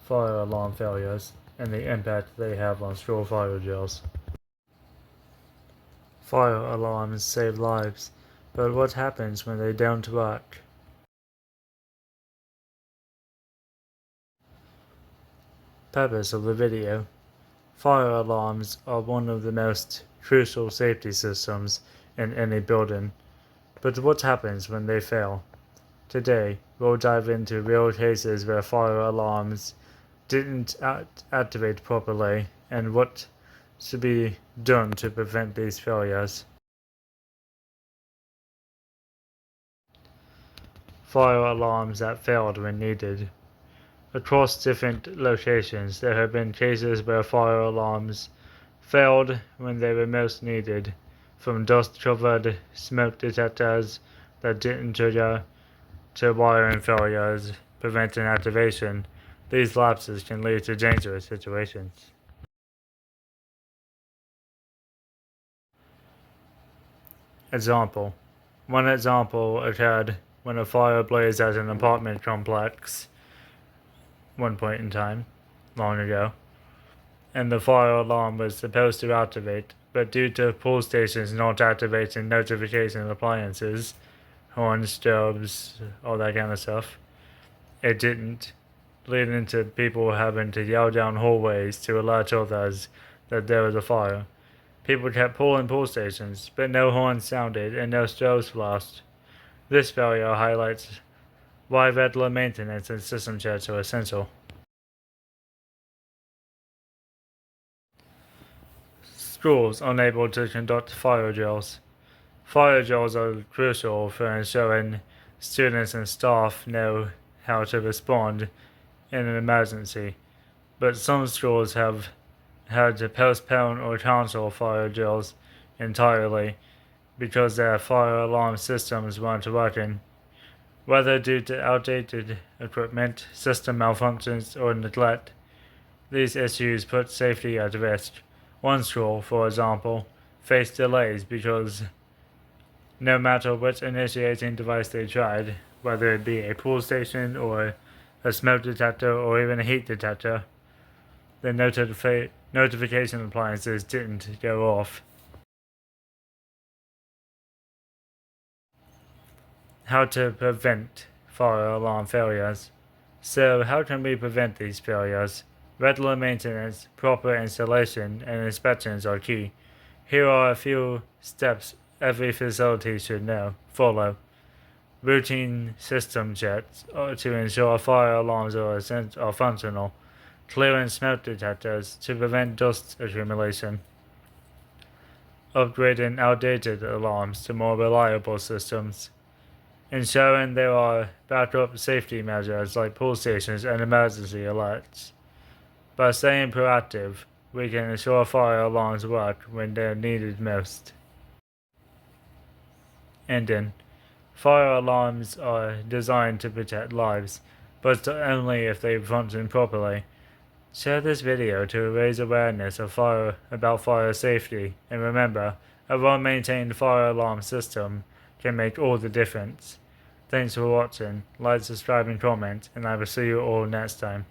fire alarm failures and the impact they have on school fire drills. Fire alarms save lives, but what happens when they don't work? Purpose of the video. Fire alarms are one of the most crucial safety systems in any building, but what happens when they fail? Today, we'll dive into real cases where fire alarms didn't activate properly and what should be done to prevent these failures. Fire alarms that failed when needed. Across different locations, there have been cases where fire alarms failed when they were most needed, from dust-covered smoke detectors that didn't trigger to wiring failures preventing activation. These lapses can lead to dangerous situations. Example. One example occurred when a fire blazed at an apartment complex one point in time, long ago, and the fire alarm was supposed to activate, but due to pull stations not activating notification appliances, horns, stoves, all that kind of stuff, it didn't, leading to people having to yell down hallways to alert others that there was a fire. People kept pulling pull stations, but no horns sounded and no stoves flashed. This failure highlights why regular maintenance and system checks are essential. Schools unable to conduct fire drills. Fire drills are crucial for ensuring students and staff know how to respond in an emergency, but some schools have had to postpone or cancel fire drills entirely because their fire alarm systems weren't working. Whether due to outdated equipment, system malfunctions, or neglect, these issues put safety at risk. One school, for example, faced delays because no matter which initiating device they tried, whether it be a pull station or a smoke detector or even a heat detector, the notification appliances didn't go off. How to prevent fire alarm failures. So how can we prevent these failures? Regular maintenance, proper installation, and inspections are key. Here are a few steps every facility should follow. Routine system checks to ensure fire alarms are functional. Clearing smoke detectors to prevent dust accumulation. Upgrading outdated alarms to more reliable systems. Ensuring there are backup safety measures like pull stations and emergency alerts. By staying proactive, we can ensure fire alarms work when they're needed most. Ending. Fire alarms are designed to protect lives, but only if they function properly. Share this video to raise awareness about fire safety, and remember, a well-maintained fire alarm system can make all the difference. Thanks for watching, like, subscribe and comment, and I will see you all next time.